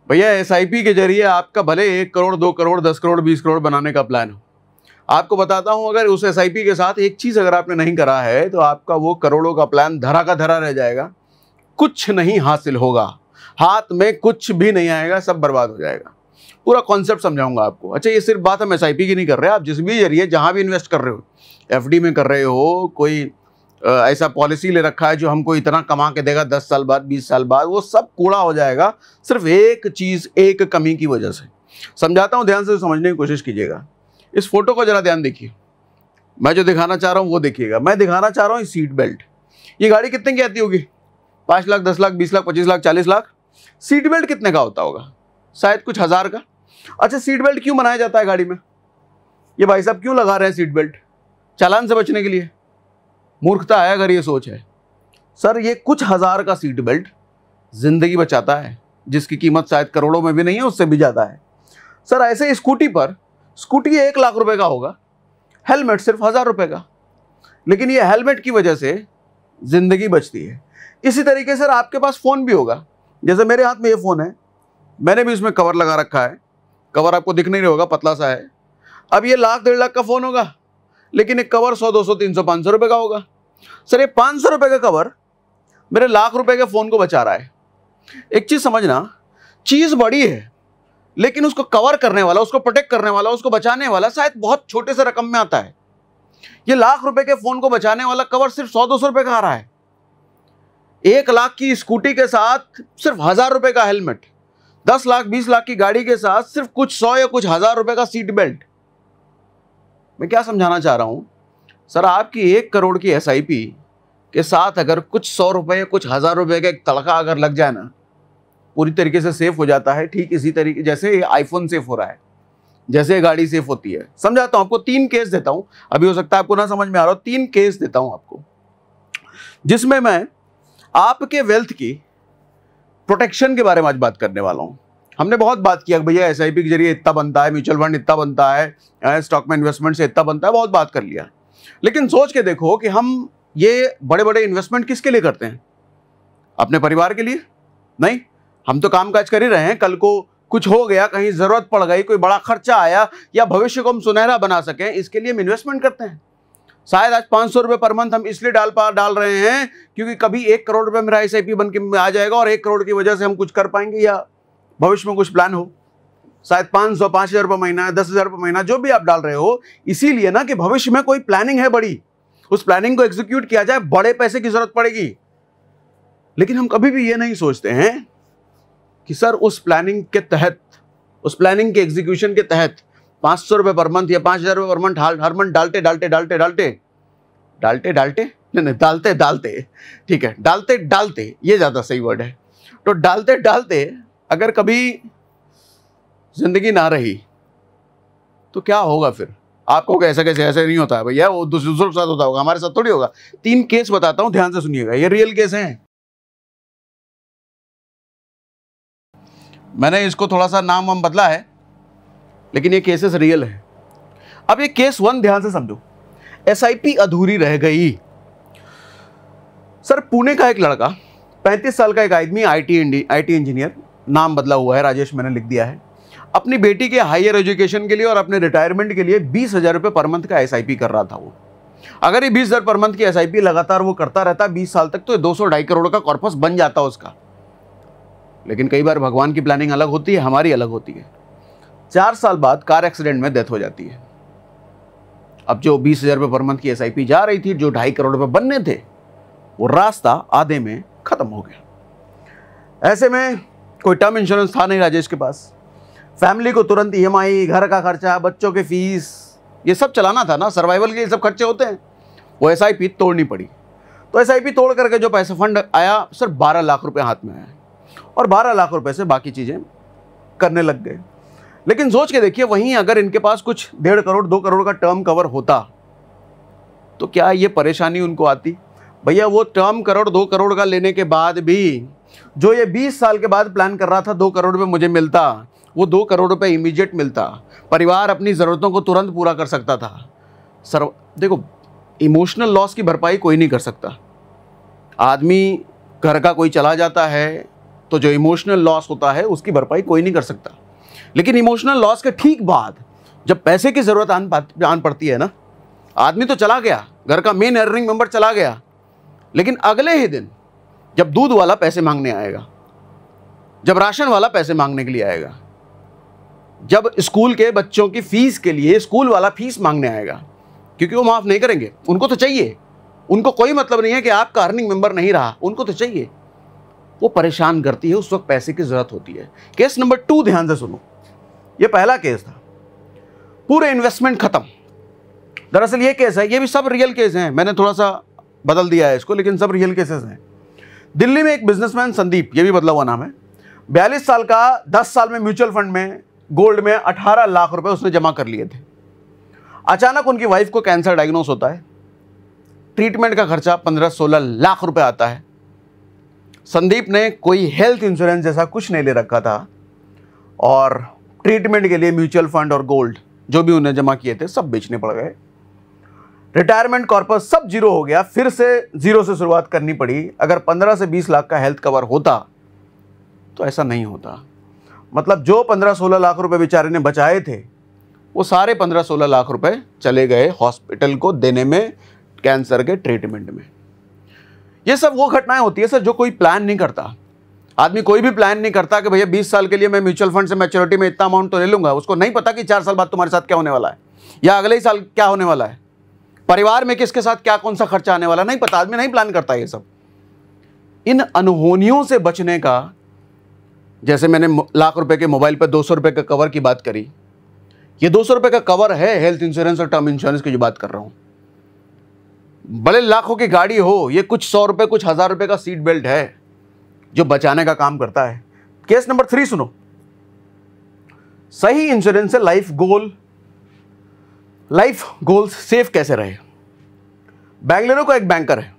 भैया एसआईपी के जरिए आपका भले 1 करोड़ 2 करोड़ 10 करोड़ 20 करोड़ बनाने का प्लान हो, आपको बताता हूं अगर उस एसआईपी के साथ एक चीज अगर आपने नहीं करा है तो आपका वो करोड़ों का प्लान धरा का धरा रह जाएगा, कुछ नहीं हासिल होगा, हाथ में कुछ भी नहीं आएगा, सब बर्बाद हो जाएगा। पूरा कॉन्सेप्ट समझाऊंगा आपको। अच्छा, ये सिर्फ बात हम एसआईपी की नहीं कर रहे, आप जिस भी जरिए जहां भी इन्वेस्ट कर रहे हो, एफडी में कर रहे हो, कोई ऐसा पॉलिसी ले रखा है जो हमको इतना कमा के देगा 10 साल बाद 20 साल बाद, वो सब कूड़ा हो जाएगा सिर्फ एक चीज, एक कमी की वजह से। समझाता हूं, ध्यान से समझने की कोशिश कीजिएगा। इस फोटो को जरा ध्यान देखिए, मैं जो दिखाना चाह रहा हूं वो देखिएगा। मैं दिखाना चाह रहा हूं सीट बेल्ट। ये गाड़ी कितने की आती होगी? 5 लाख 10 लाख 20 लाख 25 लाख 40 लाख। सीट बेल्ट कितने का होता होगा? शायद कुछ हजार का। अच्छा, सीट बेल्ट क्यों बनाया जाता है गाड़ी में? ये भाई साहब क्यों लगा रहे हैं सीट बेल्ट? चालान से बचने के लिए। मूर्खता है अगर ये सोच है। सर, ये कुछ हजार का सीट बेल्ट जिंदगी बचाता है, जिसकी कीमत शायद करोड़ों में भी नहीं है, उससे भी ज्यादा है। सर, ऐसे स्कूटी पर, स्कूटी 1 लाख रुपए का होगा, हेलमेट सिर्फ 1000 रुपए का, लेकिन ये हेलमेट की वजह से जिंदगी बचती है। इसी तरीके से आपके पास फोन भी होगा, जैसे मेरे हाथ में ये फोन है, मैंने भी इसमें कवर लगा रखा है। कवर आपको दिख नहीं रहा होगा, पतला सा है। अब ये लाख 1.5 लाख का फोन होगा, लेकिन एक कवर 100 200 300 500 रुपए का होगा। सर, ये 500 रुपए का कवर मेरे लाख रुपए के फोन को बचा रहा है। एक चीज समझना, चीज बड़ी है लेकिन उसको कवर करने वाला, उसको प्रोटेक्ट करने वाला, उसको बचाने वाला शायद बहुत छोटे से रकम में आता है। ये लाख रुपए के फोन को बचाने वाला कवर सिर्फ 100 200 रुपए का आ रहा है। 1 लाख की स्कूटी के साथ सिर्फ 1000 रुपए का हेलमेट, 10 लाख 20 लाख की गाड़ी के साथ सिर्फ कुछ 100 या कुछ 1000 रुपए का सीट बेल्ट। मैं क्या समझाना चाह रहा हूं? सर, आपकी 1 करोड़ की एसआईपी के साथ अगर कुछ 100 रुपए कुछ 1000 रुपए का एक तड़का अगर लग जाए ना, पूरी तरीके से सेफ हो जाता है। ठीक इसी तरीके जैसे आईफोन सेफ हो रहा है, जैसे गाड़ी सेफ होती है। समझाता हूं आपको, 3 केस देता हूं। अभी हो सकता है आपको ना समझ में आ रहा हो, 3 केस देता हूं आपको, जिसमें मैं आपके वेल्थ की प्रोटेक्शन के बारे में आज बात करने वाला हूं। हमने बहुत बात किया कि भैया एसआईपी के जरिए इतना बनता है, म्यूचुअल फंड इतना बनता है, स्टॉक में इन्वेस्टमेंट से इतना बनता है, बहुत बात कर लिया। लेकिन सोच के देखो कि हम ये बड़े बड़े इन्वेस्टमेंट किसके लिए करते हैं? अपने परिवार के लिए नहीं। हम तो काम काज कर ही रहे हैं, कल को कुछ हो गया, कहीं जरूरत पड़ गई, कोई बड़ा खर्चा आया, या भविष्य को हम सुनहरा बना सकें, इसके लिए हम इन्वेस्टमेंट करते हैं। शायद आज 500 रुपए पर मंथ हम इसलिए डाल रहे हैं क्योंकि कभी 1 करोड़ रुपए मेरा एसआईपी बन के आ जाएगा और 1 करोड़ की वजह से हम कुछ कर पाएंगे, या भविष्य में कुछ प्लान हो। शायद 500 5000 रुपये महीना, 10,000 रुपये महीना, जो भी आप डाल रहे हो, इसीलिए ना कि भविष्य में कोई प्लानिंग है बड़ी, उस प्लानिंग को एग्जीक्यूट किया जाए, बड़े पैसे की जरूरत पड़ेगी। लेकिन हम कभी भी ये नहीं सोचते हैं कि सर उस प्लानिंग के तहत, उस प्लानिंग के एग्जीक्यूशन के तहत 500 रुपये पर मंथ या 5000 रुपये पर मंथ हर मंथ डालते ठीक है, डालते ये ज्यादा सही वर्ड है। तो डालते अगर कभी जिंदगी ना रही तो क्या होगा फिर? आपको कैसे नहीं होता है भैया, वो दूसरों के साथ होता होगा, हमारे साथ थोड़ी होगा। 3 केस बताता हूं, ध्यान से सुनिएगा, ये रियल केस हैं। मैंने इसको थोड़ा सा नाम वाम बदला है, लेकिन ये केसेस रियल है। अब ये केस 1 ध्यान से समझो। एसआईपी अधूरी रह गई। सर, पुणे का एक लड़का, 35 साल का एक आदमी, आईटी इंजीनियर, नाम बदला हुआ है, राजेश मैंने लिख दिया है, अपनी बेटी के हायर एजुकेशन के लिए और अपने रिटायरमेंट के लिए 20,000 रुपये पर मंथ का एसआईपी कर रहा था। वो अगर ये 20,000 पर मंथ की एसआईपी लगातार वो करता रहता 20 साल तक, तो 200-2.5 करोड़ का कॉर्पस बन जाता उसका। लेकिन कई बार भगवान की प्लानिंग अलग होती है, हमारी अलग होती है। 4 साल बाद कार एक्सीडेंट में डेथ हो जाती है। अब जो 20,000 रुपये पर मंथ की एसआईपी जा रही थी, जो 2.5 करोड़ रुपये बनने थे, वो रास्ता आधे में खत्म हो गया। ऐसे में कोई टर्म इंश्योरेंस था नहीं राजेश के पास, फैमिली को तुरंत ईएमआई, घर का खर्चा, बच्चों के फीस, ये सब चलाना था ना, सर्वाइवल के ये सब खर्चे होते हैं। वो एसआईपी तोड़नी पड़ी। तो एसआईपी तोड़ करके जो पैसा फंड आया, सिर्फ 12 लाख रुपए हाथ में आया, और 12 लाख रुपए से बाकी चीज़ें करने लग गए। लेकिन सोच के देखिए, वहीं अगर इनके पास कुछ 1.5 करोड़ 2 करोड़ का टर्म कवर होता तो क्या ये परेशानी उनको आती? भैया, वो टर्म करोड़ 2 करोड़ का लेने के बाद भी जो ये 20 साल के बाद प्लान कर रहा था 2 करोड़ रुपये मुझे मिलता, वो 2 करोड़ रुपये इमीडिएट मिलता, परिवार अपनी ज़रूरतों को तुरंत पूरा कर सकता था। सर देखो, इमोशनल लॉस की भरपाई कोई नहीं कर सकता। आदमी घर का कोई चला जाता है तो जो इमोशनल लॉस होता है उसकी भरपाई कोई नहीं कर सकता। लेकिन इमोशनल लॉस के ठीक बाद जब पैसे की ज़रूरत आन पड़ती है ना, आदमी तो चला गया, घर का मेन अर्निंग मेंबर चला गया, लेकिन अगले ही दिन जब दूध वाला पैसे मांगने आएगा, जब राशन वाला पैसे मांगने के लिए आएगा, जब स्कूल के बच्चों की फीस के लिए स्कूल वाला फीस मांगने आएगा, क्योंकि वो माफ़ नहीं करेंगे, उनको तो चाहिए, उनको कोई मतलब नहीं है कि आपका अर्निंग मेंबर नहीं रहा, उनको तो चाहिए, वो परेशान करती है, उस वक्त पैसे की ज़रूरत होती है। केस नंबर 2 ध्यान से सुनो, ये पहला केस था, पूरे इन्वेस्टमेंट खत्म। दरअसल ये केस है, ये भी सब रियल केस हैं, मैंने थोड़ा सा बदल दिया है इसको, लेकिन सब रियल केसेस हैं। दिल्ली में एक बिजनेसमैन संदीप, ये भी बदला हुआ नाम है, 42 साल का, 10 साल में म्यूचुअल फंड में गोल्ड में 18 लाख रुपए उसने जमा कर लिए थे। अचानक उनकी वाइफ को कैंसर डायग्नोस होता है, ट्रीटमेंट का खर्चा 15-16 लाख रुपए आता है। संदीप ने कोई हेल्थ इंश्योरेंस जैसा कुछ नहीं ले रखा था और ट्रीटमेंट के लिए म्यूचुअल फंड और गोल्ड जो भी उन्हें जमा किए थे सब बेचने पड़ गए। रिटायरमेंट कॉर्पस सब जीरो हो गया, फिर से जीरो से शुरुआत करनी पड़ी। अगर 15 से 20 लाख का हेल्थ कवर होता तो ऐसा नहीं होता। मतलब जो 15-16 लाख रुपए बेचारे ने बचाए थे, वो सारे 15-16 लाख रुपए चले गए हॉस्पिटल को देने में, कैंसर के ट्रीटमेंट में। ये सब वो घटनाएं होती है सर जो कोई प्लान नहीं करता। आदमी कोई भी प्लान नहीं करता कि भैया 20 साल के लिए मैं म्यूचुअल फंड से मैच्योरिटी में इतना अमाउंट तो ले लूंगा। उसको नहीं पता कि 4 साल बाद तुम्हारे साथ क्या होने वाला है या अगले ही साल क्या होने वाला है, परिवार में किसके साथ क्या कौन सा खर्चा आने वाला, नहीं पता। आदमी नहीं प्लान करता ये सब। इन अनहोनियों से बचने का, जैसे मैंने लाख रुपए के मोबाइल पर 200 रुपए का कवर की बात करी, ये 200 रुपए का कवर है हेल्थ इंश्योरेंस और टर्म इंश्योरेंस की जो बात कर रहा हूं। बड़े लाखों की गाड़ी हो, ये कुछ 100 रुपए कुछ 1000 रुपए का सीट बेल्ट है जो बचाने का काम करता है। केस नंबर 3 सुनो, सही इंश्योरेंस से लाइफ गोल्स सेफ कैसे रहे। बेंगलुरु का एक बैंकर है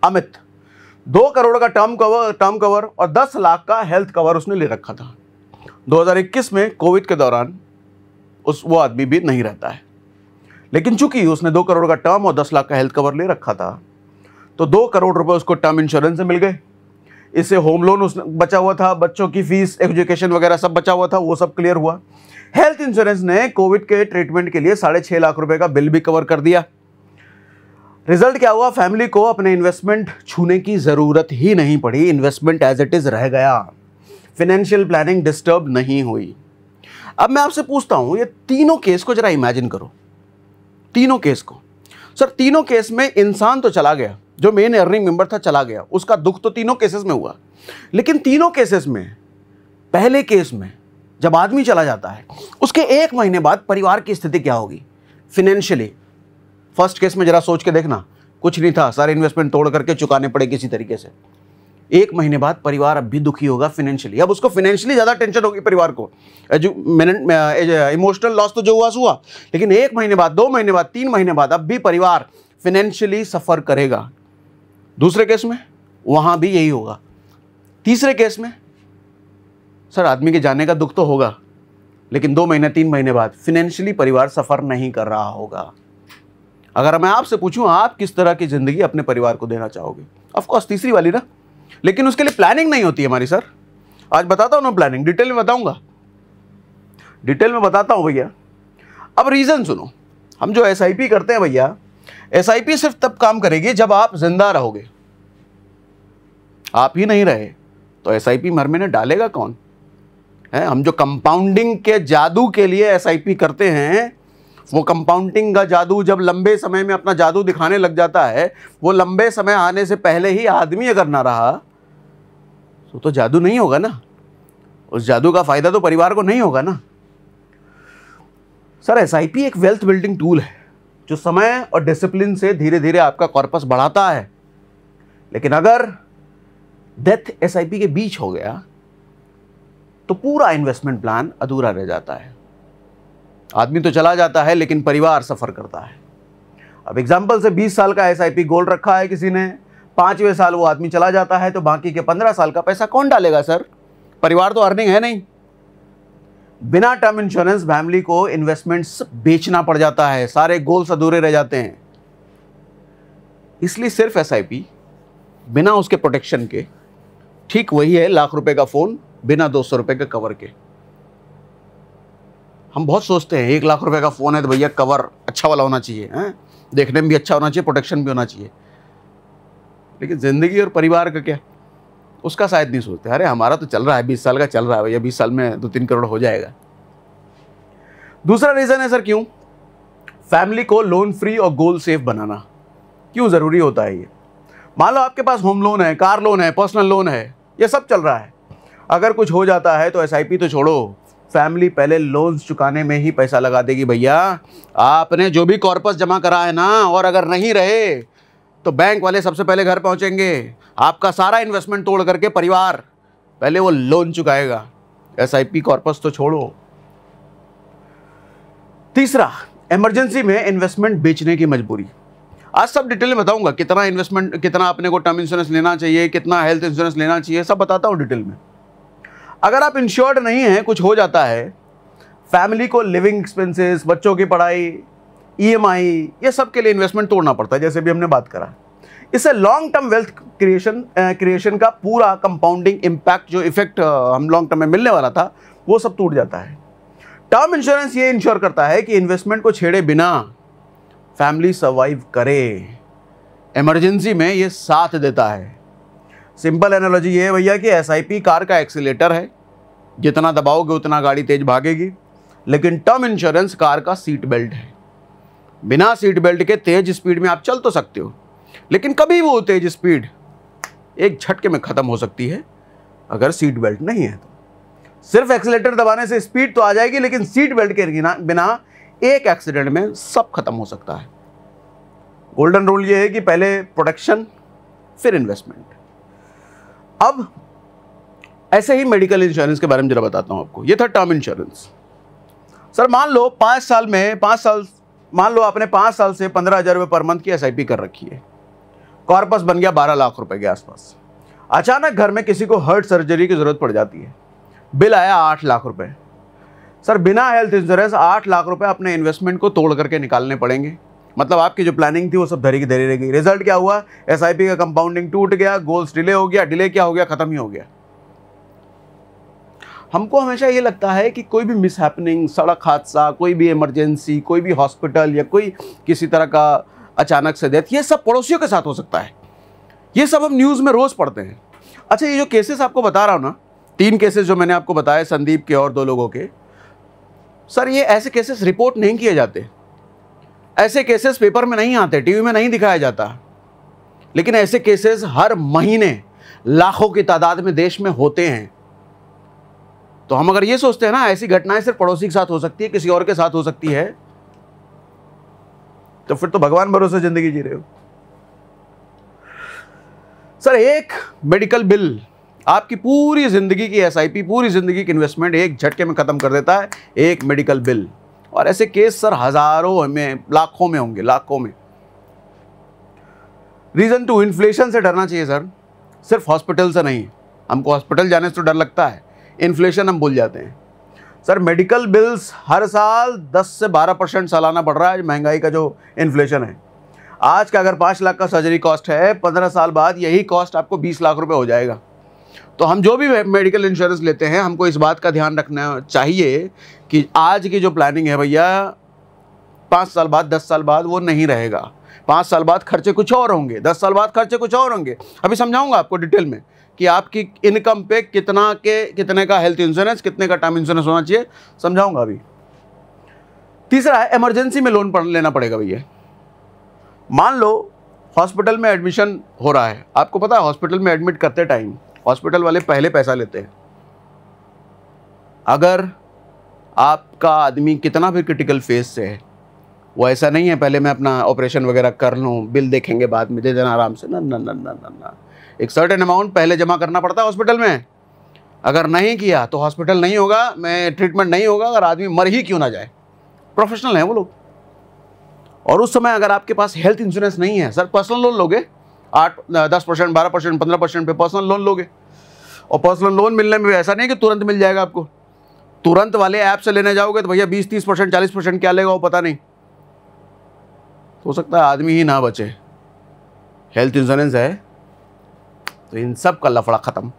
अमित, 2 करोड़ का टर्म कवर और 10 लाख का हेल्थ कवर उसने ले रखा था। 2021 में कोविड के दौरान वो आदमी भी नहीं रहता है, लेकिन चूंकि उसने 2 करोड़ का टर्म और 10 लाख का हेल्थ कवर ले रखा था, तो 2 करोड़ रुपए उसको टर्म इंश्योरेंस से मिल गए। इससे होम लोन उसने बचा हुआ था, बच्चों की फीस, एजुकेशन वगैरह सब बचा हुआ था, वो सब क्लियर हुआ। हेल्थ इंश्योरेंस ने कोविड के ट्रीटमेंट के लिए 6.5 लाख रुपए का बिल भी कवर कर दिया। रिजल्ट क्या हुआ, फैमिली को अपने इन्वेस्टमेंट छूने की जरूरत ही नहीं पड़ी, इन्वेस्टमेंट एज इट इज रह गया, फाइनेंशियल प्लानिंग डिस्टर्ब नहीं हुई। अब मैं आपसे पूछता हूं, ये तीनों केस को जरा इमेजिन करो, तीनों केस को। सर तीनों केस में इंसान तो चला गया, जो मेन अर्निंग मेंबर था चला गया, उसका दुख तो तीनों केसेस में हुआ। लेकिन तीनों केसेस में, पहले केस में जब आदमी चला जाता है, उसके 1 महीने बाद परिवार की स्थिति क्या होगी फिनेंशियली। फर्स्ट केस में जरा सोच के देखना, कुछ नहीं था, सारे इन्वेस्टमेंट तोड़ करके चुकाने पड़े किसी तरीके से। 1 महीने बाद परिवार अब भी दुखी होगा फिनेंशियली। अब उसको फिनेंशियली ज़्यादा टेंशन होगी परिवार को। इमोशनल लॉस तो जो हुआ, लेकिन 1 महीने बाद, 2 महीने बाद, 3 महीने बाद अब भी परिवार फिनेंशियली सफ़र करेगा। दूसरे केस में वहाँ भी यही होगा। तीसरे केस में सर आदमी के जाने का दुख तो होगा, लेकिन 2 महीने 3 महीने बाद फिनेंशियली परिवार सफ़र नहीं कर रहा होगा। अगर मैं आपसे पूछूं, आप किस तरह की ज़िंदगी अपने परिवार को देना चाहोगे? ऑफ कोर्स तीसरी वाली ना, लेकिन उसके लिए प्लानिंग नहीं होती हमारी सर। आज बताता हूं ना प्लानिंग, डिटेल में बताऊंगा, डिटेल में बताता हूं भैया। अब रीज़न सुनो, हम जो SIP करते हैं भैया, SIP सिर्फ तब काम करेगी जब आप जिंदा रहोगे। आप ही नहीं रहे तो SIP मर में डालेगा कौन है? हम जो कंपाउंडिंग के जादू के लिए SIP करते हैं, वो कंपाउंडिंग का जादू जब लंबे समय में अपना जादू दिखाने लग जाता है, वो लंबे समय आने से पहले ही आदमी अगर ना रहा तो जादू नहीं होगा ना, उस जादू का फायदा तो परिवार को नहीं होगा ना। सर SIP एक वेल्थ बिल्डिंग टूल है जो समय और डिसिप्लिन से धीरे धीरे आपका कॉर्पस बढ़ाता है। लेकिन अगर डेथ SIP के बीच हो गया तो पूरा इन्वेस्टमेंट प्लान अधूरा रह जाता है। आदमी तो चला जाता है लेकिन परिवार सफ़र करता है। अब एग्जाम्पल से 20 साल का SIP गोल्ड रखा है किसी ने, 5वें साल वो आदमी चला जाता है, तो बाकी के 15 साल का पैसा कौन डालेगा सर? परिवार तो अर्निंग है नहीं। बिना टर्म इंश्योरेंस फैमिली को इन्वेस्टमेंट्स बेचना पड़ जाता है, सारे गोल्स अधूरे रह जाते हैं। इसलिए सिर्फ SIP बिना उसके प्रोटेक्शन के ठीक वही है लाख रुपए का फ़ोन बिना 200 रुपए के कवर के। हम बहुत सोचते हैं 1 लाख रुपए का फ़ोन है तो भैया कवर अच्छा वाला होना चाहिए, हैं, देखने में भी अच्छा होना चाहिए, प्रोटेक्शन भी होना चाहिए। लेकिन ज़िंदगी और परिवार का क्या, उसका शायद नहीं सोचते। अरे हमारा तो चल रहा है, 20 साल का चल रहा है भैया, 20 साल में 2-3 करोड़ हो जाएगा। दूसरा रीज़न है सर, क्यों फैमिली को लोन फ्री और गोल सेफ बनाना क्यों ज़रूरी होता है ये। मान लो आपके पास होम लोन है, कार लोन है, पर्सनल लोन है, ये सब चल रहा है। अगर कुछ हो जाता है तो एसआईपी तो छोड़ो, फैमिली पहले लोन्स चुकाने में ही पैसा लगा देगी। भैया आपने जो भी कॉर्पस जमा करा है ना, और अगर नहीं रहे तो बैंक वाले सबसे पहले घर पहुंचेंगे, आपका सारा इन्वेस्टमेंट तोड़ करके परिवार पहले वो लोन चुकाएगा। एसआईपी कॉर्पस तो छोड़ो। तीसरा, इमरजेंसी में इन्वेस्टमेंट बेचने की मजबूरी। आज सब डिटेल में बताऊंगा, कितना इन्वेस्टमेंट, कितना अपने को टर्म इंश्योरेंस लेना चाहिए, कितना हेल्थ इंश्योरेंस लेना चाहिए, सब बताता हूं डिटेल में। अगर आप इंश्योर्ड नहीं हैं, कुछ हो जाता है, फैमिली को लिविंग एक्सपेंसेस, बच्चों की पढ़ाई, ईएमआई, ये सब के लिए इन्वेस्टमेंट तोड़ना पड़ता है, जैसे भी हमने बात करा। इससे लॉन्ग टर्म वेल्थ क्रिएशन का पूरा कंपाउंडिंग इम्पैक्ट, जो इफेक्ट हम लॉन्ग टर्म में मिलने वाला था, वो सब टूट जाता है। टर्म इंश्योरेंस ये इंश्योर करता है कि इन्वेस्टमेंट को छेड़े बिना फैमिली सर्वाइव करे। इमरजेंसी में ये साथ देता है। सिंपल एनालॉजी ये है भैया कि एसआईपी कार का एक्सीलेटर है, जितना दबाओगे उतना गाड़ी तेज भागेगी, लेकिन टर्म इंश्योरेंस कार का सीट बेल्ट है। बिना सीट बेल्ट के तेज स्पीड में आप चल तो सकते हो, लेकिन कभी वो तेज स्पीड एक झटके में खत्म हो सकती है अगर सीट बेल्ट नहीं है तो। सिर्फ एक्सीलेटर दबाने से स्पीड तो आ जाएगी, लेकिन सीट बेल्ट के बिना एक एक्सीडेंट में सब खत्म हो सकता है। गोल्डन रूल ये है कि पहले प्रोटेक्शन फिर इन्वेस्टमेंट। अब ऐसे ही मेडिकल इंश्योरेंस के बारे में जरा बताता हूं आपको। ये था टर्म इंश्योरेंस। सर मान लो 5 साल मान लो आपने 5 साल से 15,000 रुपये पर मंथ की एसआईपी कर रखी है, कॉर्पस बन गया 12 लाख रुपए के आसपास। अचानक घर में किसी को हार्ट सर्जरी की जरूरत पड़ जाती है, बिल आया 8 लाख रुपए। सर बिना हेल्थ इंश्योरेंस 8 लाख रुपए अपने इन्वेस्टमेंट को तोड़ करके निकालने पड़ेंगे। मतलब आपकी जो प्लानिंग थी वो सब धरी की धरी रह गई। रिजल्ट क्या हुआ, एसआईपी का कंपाउंडिंग टूट गया, गोल्स डिले हो गया, डिले क्या हो गया, खत्म ही हो गया। हमको हमेशा ये लगता है कि कोई भी मिसहैपनिंग, सड़क हादसा, कोई भी इमरजेंसी, कोई भी हॉस्पिटल या कोई किसी तरह का अचानक से डेथ, ये सब पड़ोसियों के साथ हो सकता है। ये सब हम न्यूज़ में रोज़ पढ़ते हैं। अच्छा, ये जो केसेस आपको बता रहा हूँ ना, 3 केसेस जो मैंने आपको बताए, संदीप के और 2 लोगों के, सर ये ऐसे केसेस रिपोर्ट नहीं किए जाते, ऐसे केसेस पेपर में नहीं आते, टीवी में नहीं दिखाया जाता, लेकिन ऐसे केसेस हर महीने लाखों की तादाद में देश में होते हैं। तो हम अगर ये सोचते हैं ना ऐसी घटनाएं सिर्फ पड़ोसी के साथ हो सकती है, किसी और के साथ हो सकती है, तो फिर तो भगवान भरोसे जिंदगी जी रहे हो। सर एक मेडिकल बिल आपकी पूरी जिंदगी की एसआईपी, पूरी जिंदगी की इन्वेस्टमेंट एक झटके में खत्म कर देता है, एक मेडिकल बिल। और ऐसे केस सर हजारों में, लाखों में होंगे, लाखों में। रीजन 2, इन्फ्लेशन से डरना चाहिए सर, सिर्फ हॉस्पिटल से नहीं। हमको हॉस्पिटल जाने से तो डर लगता है, इन्फ्लेशन हम भूल जाते हैं। सर मेडिकल बिल्स हर साल 10 से 12% सालाना बढ़ रहा है, महंगाई का जो इन्फ्लेशन है। आज का अगर 5 लाख का सर्जरी कॉस्ट है, 15 साल बाद यही कॉस्ट आपको 20 लाख रुपए हो जाएगा। तो हम जो भी मेडिकल इंश्योरेंस लेते हैं, हमको इस बात का ध्यान रखना चाहिए कि आज की जो प्लानिंग है भैया, 5 साल बाद, 10 साल बाद वो नहीं रहेगा। 5 साल बाद खर्चे कुछ और होंगे, 10 साल बाद खर्चे कुछ और होंगे। अभी समझाऊंगा आपको डिटेल में कि आपकी इनकम पे कितने का हेल्थ इंश्योरेंस, कितने का टर्म इंश्योरेंस होना चाहिए, समझाऊंगा अभी। तीसरा है, इमरजेंसी में लोन लेना पड़ेगा भैया। मान लो हॉस्पिटल में एडमिशन हो रहा है, आपको पता है हॉस्पिटल में एडमिट करते टाइम हॉस्पिटल वाले पहले पैसा लेते हैं। अगर आपका आदमी कितना भी क्रिटिकल फेज से है, वो ऐसा नहीं है पहले मैं अपना ऑपरेशन वगैरह कर लूँ, बिल देखेंगे बाद में, दे देना आराम से, ना ना ना ना ना ना। एक सर्टेन अमाउंट पहले जमा करना पड़ता है हॉस्पिटल में। अगर नहीं किया तो हॉस्पिटल नहीं होगा, मैं ट्रीटमेंट नहीं होगा, अगर आदमी मर ही क्यों ना जाए। प्रोफेशनल हैं वो लोग। और उस समय अगर आपके पास हेल्थ इंश्योरेंस नहीं है, सर पर्सनल लोन लोगे, 8, 10%, 12%, 15% पे पर्सनल लोन लोगे। और पर्सनल लोन मिलने में भी ऐसा नहीं कि तुरंत मिल जाएगा आपको। तुरंत वाले ऐप से लेने जाओगे तो भैया 20-30%, 40% क्या लेगा वो पता नहीं। हो सकता है आदमी ही ना बचे। हेल्थ इंश्योरेंस है तो इन सब का लफड़ा खत्म।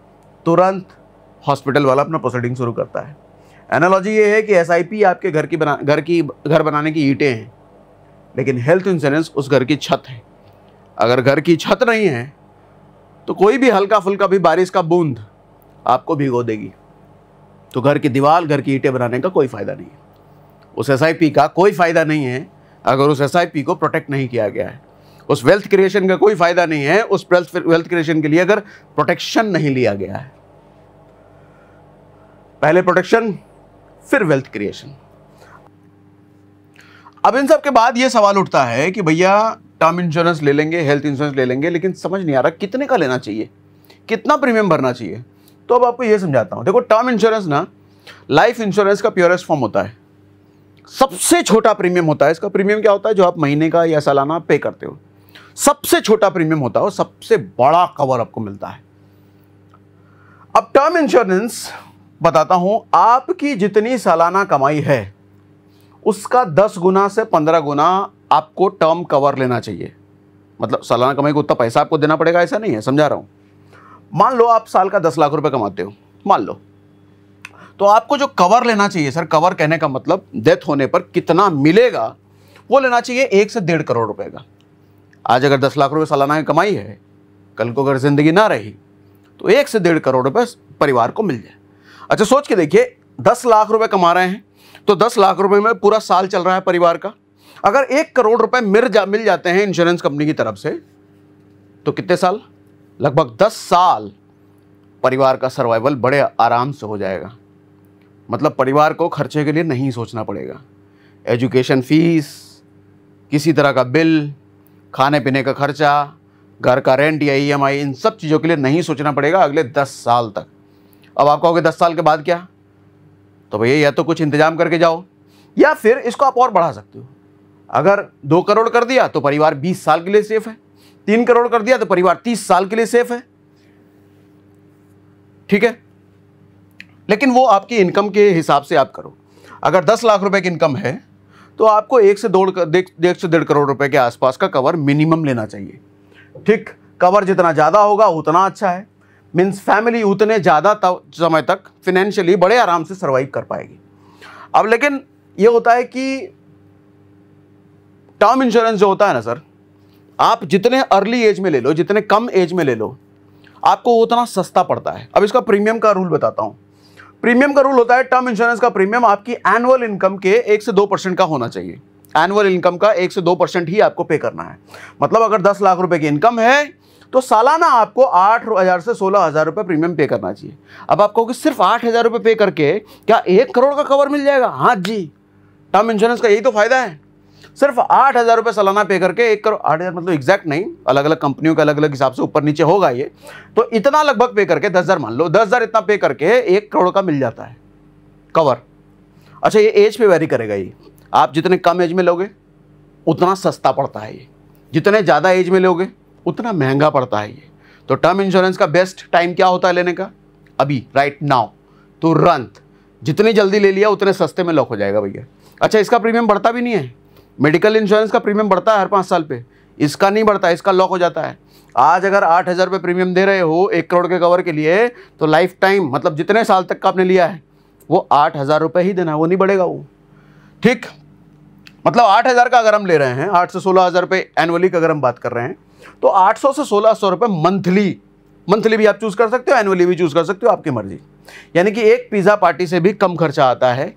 तुरंत हॉस्पिटल वाला अपना प्रोसीडिंग शुरू करता है। एनालॉजी ये है कि एसआईपी आपके घर बनाने की ईंटें हैं, लेकिन हेल्थ इंश्योरेंस उस घर की छत है। अगर घर की छत नहीं है तो कोई भी हल्का फुल्का भी बारिश का बूंद आपको भिगो देगी। तो घर की दीवार, घर की ईंटें बनाने का कोई फ़ायदा नहीं है। उस एसआईपी का कोई फ़ायदा नहीं है अगर उस एसआईपी को प्रोटेक्ट नहीं किया गया है। उस वेल्थ क्रिएशन का कोई फ़ायदा नहीं है उस वेल्थ क्रिएशन के लिए अगर प्रोटेक्शन नहीं लिया गया है। पहले प्रोटेक्शन, फिर वेल्थ क्रिएशन। अब इन सब के बाद ये सवाल उठता है कि भैया टर्म इंश्योरेंस ले लेंगे, हेल्थ इंश्योरेंस ले लेंगे, लेकिन समझ नहीं आ रहा कितने का लेना चाहिए, कितना प्रीमियम भरना चाहिए। तो अब आपको ये समझाता हूं। देखो, टर्म इंश्योरेंस ना लाइफ इंश्योरेंस का प्योरेस्ट फॉर्म होता है। सबसे छोटा प्रीमियम होता है। इसका प्रीमियम क्या होता है? जो आप महीने का या सालाना पे करते हो, सबसे छोटा प्रीमियम होता है और सबसे बड़ा कवर आपको मिलता है। अब टर्म इंश्योरेंस बताता हूं, आपकी जितनी सालाना कमाई है उसका 10 गुना से 15 गुना आपको टर्म कवर लेना चाहिए। मतलब सालाना कमाई को उतना पैसा आपको देना पड़ेगा ऐसा नहीं है, समझा रहा हूं। मान लो आप साल का 10 लाख रुपए कमाते हो, मान लो, तो आपको जो कवर लेना चाहिए, सर कवर कहने का मतलब डेथ होने पर कितना मिलेगा वो लेना चाहिए 1 से 1.5 करोड़ रुपए का। आज अगर 10 लाख रुपए सालाना की कमाई है, कल को अगर जिंदगी ना रही तो 1 से 1.5 करोड़ रुपए परिवार को मिल जाए। अच्छा सोच के देखिए, 10 लाख रुपए कमा रहे हैं तो 10 लाख रुपए में पूरा साल चल रहा है परिवार का। अगर 1 करोड़ रुपए मिल जाते हैं इंश्योरेंस कंपनी की तरफ से, तो कितने साल? लगभग 10 साल परिवार का सर्वाइवल बड़े आराम से हो जाएगा। मतलब परिवार को खर्चे के लिए नहीं सोचना पड़ेगा। एजुकेशन फीस, किसी तरह का बिल, खाने पीने का खर्चा, घर का रेंट या ईएमआई, इन सब चीज़ों के लिए नहीं सोचना पड़ेगा अगले 10 साल तक। अब आप कहोगे 10 साल के बाद क्या? तो भैया या तो कुछ इंतजाम करके जाओ, या फिर इसको आप और बढ़ा सकते हो। अगर 2 करोड़ कर दिया तो परिवार 20 साल के लिए सेफ है, 3 करोड़ कर दिया तो परिवार 30 साल के लिए सेफ है। ठीक है, लेकिन वो आपकी इनकम के हिसाब से आप करो। अगर 10 लाख रुपए की इनकम है तो आपको 1 से 1.5 करोड़ रुपए के आसपास का कवर मिनिमम लेना चाहिए। ठीक, कवर जितना ज़्यादा होगा उतना अच्छा है। मीन्स फैमिली उतने ज़्यादा समय तक फिनेंशियली बड़े आराम से सर्वाइव कर पाएगी। अब लेकिन ये होता है कि टर्म इंश्योरेंस जो होता है ना सर, आप जितने अर्ली एज में ले लो, जितने कम एज में ले लो, आपको उतना सस्ता पड़ता है। अब इसका प्रीमियम का रूल बताता हूँ। प्रीमियम का रूल होता है, टर्म इंश्योरेंस का प्रीमियम आपकी एनुअल इनकम के 1 से 2% का होना चाहिए। एनुअल इनकम का 1 से 2% ही आपको पे करना है। मतलब अगर 10 लाख रुपए की इनकम है तो सालाना आपको 8,000 से 16,000 रुपए प्रीमियम पे करना चाहिए। अब आप कहोगे सिर्फ 8,000 रुपए पे करके क्या 1 करोड़ का कवर मिल जाएगा? हाँ जी, टर्म इंश्योरेंस का यही तो फायदा है। सिर्फ 8,000 रुपए सालाना पे करके 1 करोड़, 8,000 मतलब एग्जैक्ट नहीं, अलग अलग कंपनियों के अलग अलग हिसाब से ऊपर नीचे होगा ये, तो इतना लगभग पे करके 10,000 मान लो, 10,000 इतना पे करके 1 करोड़ का मिल जाता है कवर। अच्छा, ये एज पे वेरी करेगा। ये आप जितने कम एज में लोगे उतना सस्ता पड़ता है, ये जितने ज़्यादा एज में लोगे उतना महंगा पड़ता है ये। तो टर्म इंश्योरेंस का बेस्ट टाइम क्या होता है लेने का? अभी, राइट नाउ, तुरंत। जितनी जल्दी ले लिया उतने सस्ते में लॉक हो जाएगा भैया। अच्छा, इसका प्रीमियम बढ़ता भी नहीं है। मेडिकल इंश्योरेंस का प्रीमियम बढ़ता है हर 5 साल पे, इसका नहीं बढ़ता, इसका लॉक हो जाता है। आज अगर 8,000 रुपये प्रीमियम दे रहे हो 1 करोड़ के कवर के लिए, तो लाइफ टाइम मतलब जितने साल तक का आपने लिया है वो 8,000 रुपये ही देना है, वो नहीं बढ़ेगा वो। ठीक, मतलब 8,000 का अगर हम ले रहे हैं, 8 से 16,000 रुपये एनुअली का अगर हम बात कर रहे हैं, तो 800 से 1,600 रुपये मंथली भी आप चूज कर सकते हो, एनुअली भी चूज कर सकते हो, आपकी मर्जी। यानी कि एक पिज्जा पार्टी से भी कम खर्चा आता है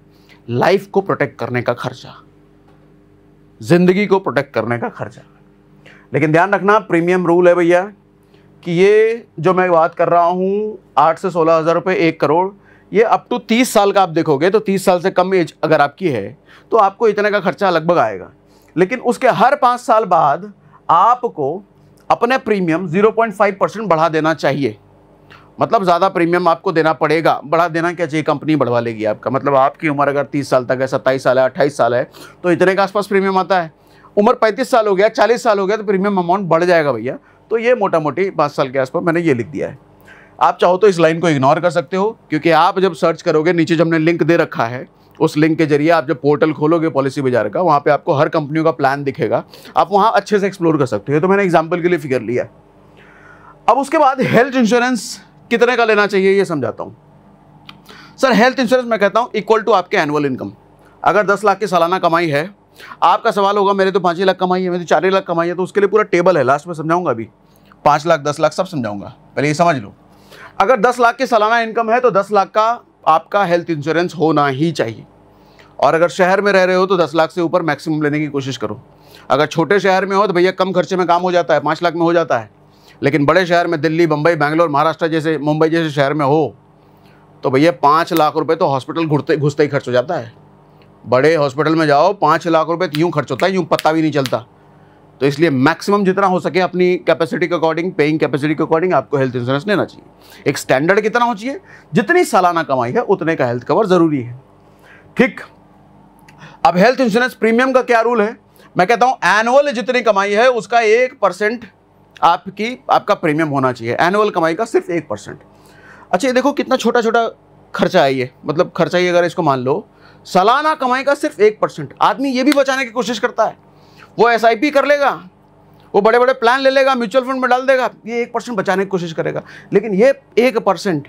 लाइफ को प्रोटेक्ट करने का खर्चा, जिंदगी को प्रोटेक्ट करने का खर्चा। लेकिन ध्यान रखना, प्रीमियम रूल है भैया कि ये जो मैं बात कर रहा हूँ 8 से 16,000 रुपये 1 करोड़, ये अप टू 30 साल का आप देखोगे तो 30 साल से कम एज अगर आपकी है तो आपको इतने का खर्चा लगभग आएगा। लेकिन उसके हर 5 साल बाद आपको अपने प्रीमियम 0.5% बढ़ा देना चाहिए। मतलब ज़्यादा प्रीमियम आपको देना पड़ेगा। बढ़ा देना क्या चाहिए, कंपनी बढ़वा लेगी आपका। मतलब आपकी उम्र अगर 30 साल तक है, 27 साल है, 28 साल है, तो इतने के आसपास प्रीमियम आता है। उम्र 35 साल हो गया, 40 साल हो गया, तो प्रीमियम अमाउंट बढ़ जाएगा भैया। तो ये मोटा मोटी 5 साल के आसपास मैंने ये लिख दिया है। आप चाहो तो इस लाइन को इग्नोर कर सकते हो, क्योंकि आप जब सर्च करोगे, नीचे जो हमने लिंक दे रखा है, उस लिंक के जरिए आप जब पोर्टल खोलोगे पॉलिसी बाजार का, वहाँ पे आपको हर कंपनियों का प्लान दिखेगा, आप वहाँ अच्छे से एक्सप्लोर कर सकते हो। तो मैंने एग्जाम्पल के लिए फिगर लिया। अब उसके बाद हेल्थ इंश्योरेंस कितने का लेना चाहिए ये समझाता हूँ। सर हेल्थ इंश्योरेंस मैं कहता हूँ इक्वल टू आपके एनुअल इनकम। अगर 10 लाख की सालाना कमाई है, आपका सवाल होगा मेरे तो 5 ही लाख कमाई है, मेरी 4 ही लाख कमाई है, तो उसके लिए पूरा टेबल है, लास्ट में समझाऊंगा। अभी 5 लाख 10 लाख सब समझाऊंगा, पहले ये समझ लो। अगर 10 लाख की सालाना इनकम है तो 10 लाख का आपका हेल्थ इंश्योरेंस होना ही चाहिए। और अगर शहर में रह रहे हो तो 10 लाख से ऊपर मैक्सिमम लेने की कोशिश करो। अगर छोटे शहर में हो तो भैया कम खर्चे में काम हो जाता है, 5 लाख में हो जाता है। लेकिन बड़े शहर में दिल्ली, मुंबई, बैंगलोर, महाराष्ट्र जैसे, मुंबई जैसे शहर में हो तो भैया 5 लाख रुपए तो हॉस्पिटल घुसते ही खर्च हो जाता है। बड़े हॉस्पिटल में जाओ 5 लाख रुपए तो यूँ खर्च होता है, यूँ पता भी नहीं चलता। तो इसलिए मैक्सिमम जितना हो सके अपनी कैपेसिटी के अकॉर्डिंग, पेइंग कैपेसिटी के अकॉर्डिंग आपको हेल्थ इंश्योरेंस लेना चाहिए। एक स्टैंडर्ड कितना हो चाहिए, जितनी सालाना कमाई है उतने का हेल्थ कवर जरूरी है। ठीक, अब हेल्थ इंश्योरेंस प्रीमियम का क्या रूल है, मैं कहता हूं एनुअल जितनी कमाई है उसका 1% आपका प्रीमियम होना चाहिए। एनुअल कमाई का सिर्फ 1%। अच्छा ये देखो कितना छोटा छोटा खर्चा है ये, मतलब खर्चा ही अगर इसको मान लो, सालाना कमाई का सिर्फ 1%। आदमी ये भी बचाने की कोशिश करता है, वो SIP कर लेगा, वो बड़े बड़े प्लान ले लेगा, म्यूचुअल फंड में डाल देगा, ये 1% बचाने की कोशिश करेगा। लेकिन ये 1%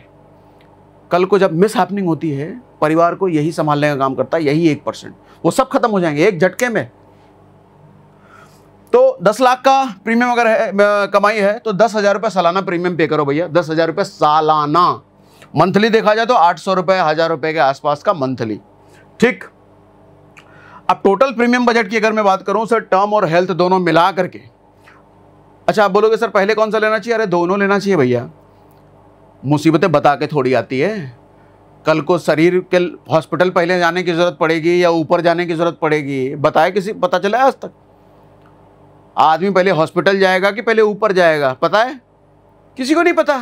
कल को जब मिस हैपनिंग होती है, परिवार को यही संभालने का काम करता है, यही 1%, वो सब खत्म हो जाएंगे एक झटके में। तो 10 लाख का प्रीमियम अगर है, कमाई है तो 10,000 रुपये सालाना प्रीमियम पे करो भैया। 10,000 रुपये सालाना, मंथली देखा जाए तो 800 रुपये, 1000 रुपये के आसपास का मंथली। ठीक, अब टोटल प्रीमियम बजट की अगर मैं बात करूं सर, टर्म और हेल्थ दोनों मिला करके, अच्छा आप बोलोगे सर पहले कौन सा लेना चाहिए, अरे दोनों लेना चाहिए भैया। मुसीबतें बता के थोड़ी आती है, कल को शरीर के हॉस्पिटल पहले जाने की जरूरत पड़ेगी या ऊपर जाने की जरूरत पड़ेगी, बताए किसी पता चला आज तक? आदमी पहले हॉस्पिटल जाएगा कि पहले ऊपर जाएगा, पता है? किसी को नहीं पता।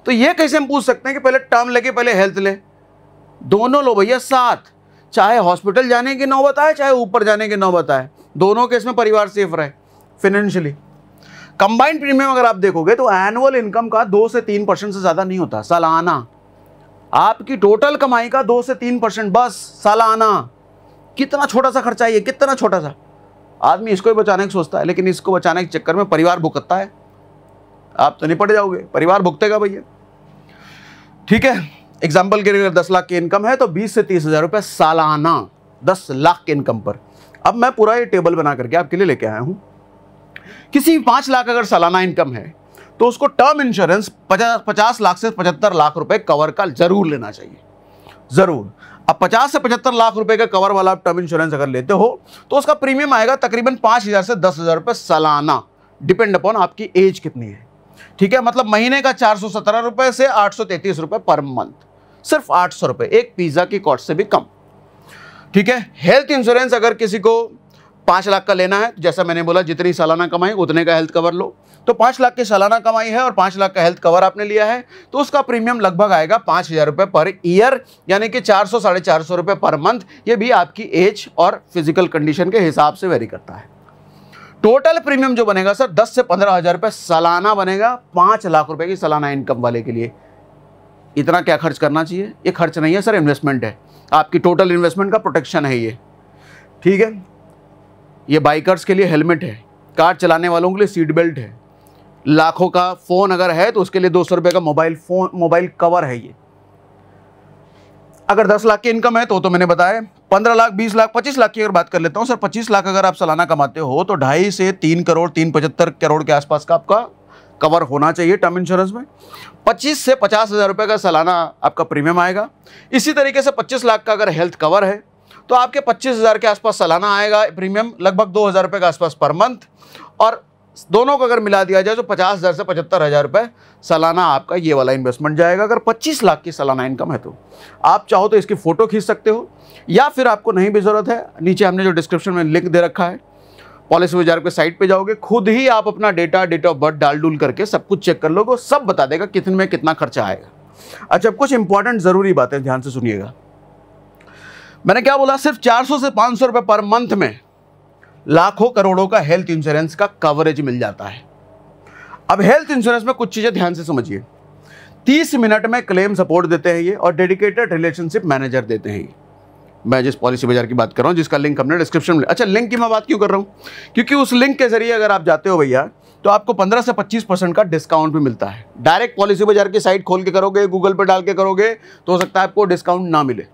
तो ये कैसे हम पूछ सकते हैं कि पहले टर्म लेके पहले हेल्थ ले? दोनों लो भैया साथ, चाहे हॉस्पिटल जाने की नौबत आए चाहे ऊपर जाने की नौबत आए, दोनों केस में परिवार सेफ रहे फाइनेंशियली। कंबाइंड प्रीमियम अगर आप देखोगे तो एनुअल इनकम का 2 से 3% से ज़्यादा नहीं होता सालाना। आपकी टोटल कमाई का 2 से 3% बस सालाना। कितना छोटा सा खर्चा है ये, कितना छोटा सा। आदमी इसको ही बचाने की सोचता है, लेकिन इसको बचाने के चक्कर में परिवार भुगतता है। आप तो निपट जाओगे, परिवार भुगतेगा भैया। ठीक है, एग्जाम्पल के लिए 10 लाख की इनकम है तो 20 से 30,000 रुपये सालाना 10 लाख के इनकम पर। अब मैं पूरा ये टेबल बना करके आपके लिए लेके आया हूँ। किसी 5 लाख अगर सालाना इनकम है तो उसको टर्म इंश्योरेंस 50 लाख से 75 लाख रुपए कवर का जरूर लेना चाहिए, जरूर। अब 50 से 75 लाख रुपए का कवर वाला आप टर्म इंश्योरेंस अगर लेते हो तो उसका प्रीमियम आएगा तकरीबन 5,000 से 10,000 रुपये सालाना, डिपेंड अपॉन आपकी एज कितनी है। ठीक है, मतलब महीने का 417 रुपये से 833 रुपये पर मंथ, सिर्फ 800 रुपये, एक पिज्जा की कॉस्ट से भी कम। ठीक है, हेल्थ इंश्योरेंस अगर किसी को 5 लाख का लेना है, जैसा मैंने बोला जितनी सालाना कमाई उतने का हेल्थ कवर लो, तो 5 लाख की सालाना कमाई है और 5 लाख का हेल्थ कवर आपने लिया है तो उसका प्रीमियम लगभग आएगा 5,000 रुपये पर ईयर, यानी कि 400 साढ़े 400 रुपये पर मंथ। ये भी आपकी एज और फिजिकल कंडीशन के हिसाब से वेरी करता है। टोटल प्रीमियम जो बनेगा सर 10 से 15,000 रुपये सालाना बनेगा 5 लाख रुपए की सालाना इनकम वाले के लिए। इतना क्या खर्च करना चाहिए? ये खर्च नहीं है सर, इन्वेस्टमेंट है, आपकी टोटल इन्वेस्टमेंट का प्रोटेक्शन है ये। ठीक है, ये बाइकर्स के लिए हेलमेट है, कार चलाने वालों के लिए सीट बेल्ट है, लाखों का फोन अगर है तो उसके लिए 200 रुपये का मोबाइल कवर है ये। अगर 10 लाख की इनकम है तो मैंने बताया, 15 लाख, 20 लाख, 25 लाख की अगर बात कर लेता हूं सर, 25 लाख अगर आप सालाना कमाते हो तो 2.5 से 3 करोड़ 375 करोड़ के आसपास का आपका कवर होना चाहिए टर्म इंश्योरेंस में। 25 से 50,000 रुपये का सालाना आपका प्रीमियम आएगा। इसी तरीके से 25 लाख का अगर हेल्थ कवर है तो आपके 25,000 के आसपास सालाना आएगा प्रीमियम, लगभग 2,000 रुपये के आसपास पर मंथ। और दोनों को अगर मिला दिया जाए तो 50,000 से 75,000 रुपये सालाना आपका ये वाला इन्वेस्टमेंट जाएगा। अगर 25 लाख की सालाना इनकम है तो आप चाहो तो इसकी फ़ोटो खींच सकते हो, या फिर आपको नहीं भी ज़रूरत है, नीचे हमने जो डिस्क्रिप्शन में लिंक दे रखा है, पॉलिसी बाजार के साइट पे जाओगे, खुद ही आप अपना डेट ऑफ बर्थ डाल डूल करके सब कुछ चेक कर लोगे, सब बता देगा कितने में कितना खर्चा आएगा। अच्छा, कुछ इंपॉर्टेंट ज़रूरी बातें ध्यान से सुनिएगा। मैंने क्या बोला, सिर्फ 400 से 500 रुपये पर मंथ में लाखों करोड़ों का हेल्थ इंश्योरेंस का कवरेज मिल जाता है। अब हेल्थ इंश्योरेंस में कुछ चीज़ें ध्यान से समझिए। 30 मिनट में क्लेम सपोर्ट देते हैं ये, और डेडिकेटेड रिलेशनशिप मैनेजर देते हैं ये। मैं जिस पॉलिसी बाजार की बात कर रहा हूँ, जिसका लिंक हमने डिस्क्रिप्शन में। अच्छा, लिंक की मैं बात क्यों कर रहा हूँ? क्योंकि उस लिंक के जरिए अगर आप जाते हो भैया तो आपको 15 से 25% का डिस्काउंट भी मिलता है। डायरेक्ट पॉलिसी बाजार की साइट खोल के करोगे, गूगल पर डाल के करोगे तो हो सकता है आपको डिस्काउंट ना मिले,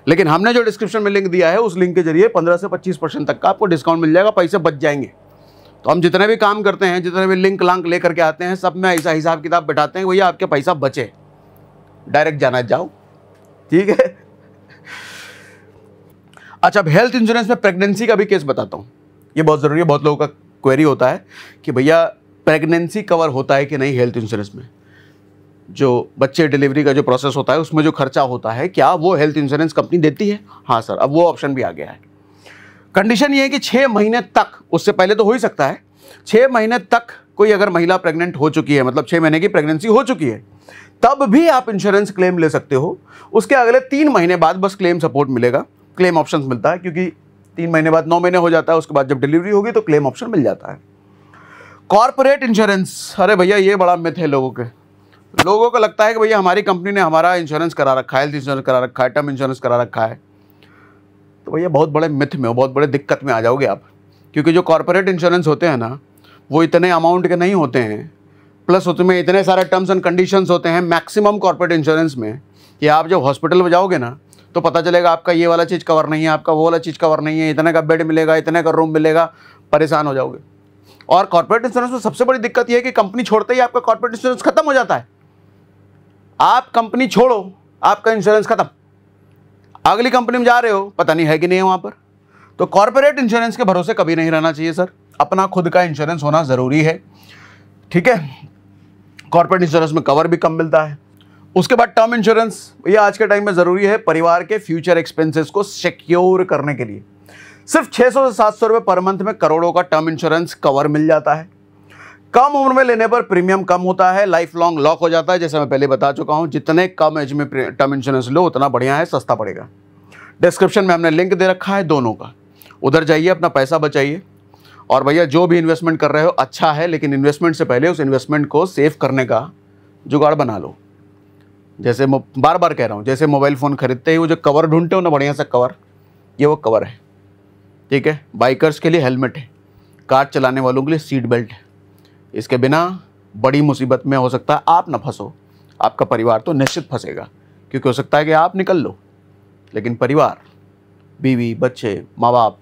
लेकिन हमने जो डिस्क्रिप्शन में लिंक दिया है उस लिंक के जरिए 15 से 25% तक का आपको डिस्काउंट मिल जाएगा, पैसे बच जाएंगे। तो हम जितने भी काम करते हैं, जितने भी लिंक लांक लेकर के आते हैं, सब में ऐसा हिसाब किताब बैठाते हैं भैया आपके पैसा बचे, डायरेक्ट जाना जाओ, ठीक है। अच्छा, अब हेल्थ इंश्योरेंस में प्रेगनेंसी का भी केस बताता हूँ, ये बहुत ज़रूरी है। बहुत लोगों का क्वेरी होता है कि भैया प्रेगनेंसी कवर होता है कि नहीं हेल्थ इंश्योरेंस में, जो बच्चे डिलीवरी का जो प्रोसेस होता है उसमें जो खर्चा होता है, क्या वो हेल्थ इंश्योरेंस कंपनी देती है? हाँ सर, अब वो ऑप्शन भी आ गया है। कंडीशन ये है कि 6 महीने तक, उससे पहले तो हो ही सकता है, 6 महीने तक कोई अगर महिला प्रेग्नेंट हो चुकी है, मतलब 6 महीने की प्रेगनेंसी हो चुकी है, तब भी आप इंश्योरेंस क्लेम ले सकते हो। उसके अगले 3 महीने बाद बस क्लेम सपोर्ट मिलेगा, क्लेम ऑप्शन मिलता है, क्योंकि 3 महीने बाद 9 महीने हो जाता है, उसके बाद जब डिलीवरी होगी तो क्लेम ऑप्शन मिल जाता है। कॉर्पोरेट इंश्योरेंस, अरे भैया ये बड़ा मिथ है लोगों को लगता है कि भैया हमारी कंपनी ने हमारा इंश्योरेंस करा रखा है, हेल्थ इंश्योरेंस करा रखा है, टर्म इंश्योरेंस करा रखा है। तो भैया बहुत बड़े मिथ में हो, बहुत बड़े दिक्कत में आ जाओगे आप, क्योंकि जो कॉर्पोरेट इंश्योरेंस होते हैं ना, वो इतने अमाउंट के नहीं होते हैं, प्लस उसमें इतने सारे टर्म्स एंड कंडीशंस होते हैं मैक्सिमम कॉर्पोरेट इंश्योरेंस में, कि आप जब हॉस्पिटल में जाओगे ना तो पता चलेगा आपका ये वाला चीज़ कवर नहीं है, आपका वो वाला चीज़ कवर नहीं है, इतने का बेड मिलेगा, इतने का रूम मिलेगा, परेशान हो जाओगे। और कॉर्पोरेट इंश्योरेंस में सबसे बड़ी दिक्कत यह है कि कंपनी छोड़ते ही आपका कॉर्पोरेट इंश्योरेंस खत्म हो जाता है। आप कंपनी छोड़ो, आपका इंश्योरेंस खत्म, अगली कंपनी में जा रहे हो, पता नहीं है कि नहीं है वहां पर। तो कॉर्पोरेट इंश्योरेंस के भरोसे कभी नहीं रहना चाहिए सर, अपना खुद का इंश्योरेंस होना ज़रूरी है, ठीक है। कॉर्पोरेट इंश्योरेंस में कवर भी कम मिलता है। उसके बाद टर्म इंश्योरेंस, ये आज के टाइम में ज़रूरी है परिवार के फ्यूचर एक्सपेंसेस को सिक्योर करने के लिए। सिर्फ 600 से 700 रुपये पर मंथ में करोड़ों का टर्म इंश्योरेंस कवर मिल जाता है। कम उम्र में लेने पर प्रीमियम कम होता है, लाइफ लॉन्ग लॉक हो जाता है, जैसे मैं पहले बता चुका हूं। जितने कम एज में टर्म इंश्योरेंस लो उतना बढ़िया है, सस्ता पड़ेगा। डिस्क्रिप्शन में हमने लिंक दे रखा है दोनों का, उधर जाइए, अपना पैसा बचाइए। और भैया जो भी इन्वेस्टमेंट कर रहे हो अच्छा है, लेकिन इन्वेस्टमेंट से पहले उस इन्वेस्टमेंट को सेव करने का जुगाड़ बना लो। जैसे बार बार कह रहा हूँ, जैसे मोबाइल फ़ोन खरीदते ही वो जो कवर ढूंढते हो ना बढ़िया सा कवर, ये वो कवर है, ठीक है। बाइकर्स के लिए हेलमेट है, कार चलाने वालों के लिए सीट बेल्ट है। इसके बिना बड़ी मुसीबत में हो सकता है आप ना फंसो, आपका परिवार तो निश्चित फंसेगा, क्योंकि हो सकता है कि आप निकल लो, लेकिन परिवार, बीवी, बच्चे, माँ बाप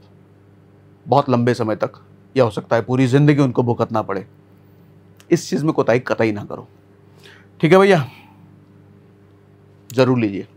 बहुत लंबे समय तक, या हो सकता है पूरी ज़िंदगी उनको भुगतना पड़े। इस चीज़ में कोताही कतई ना करो, ठीक है भैया, ज़रूर लीजिए।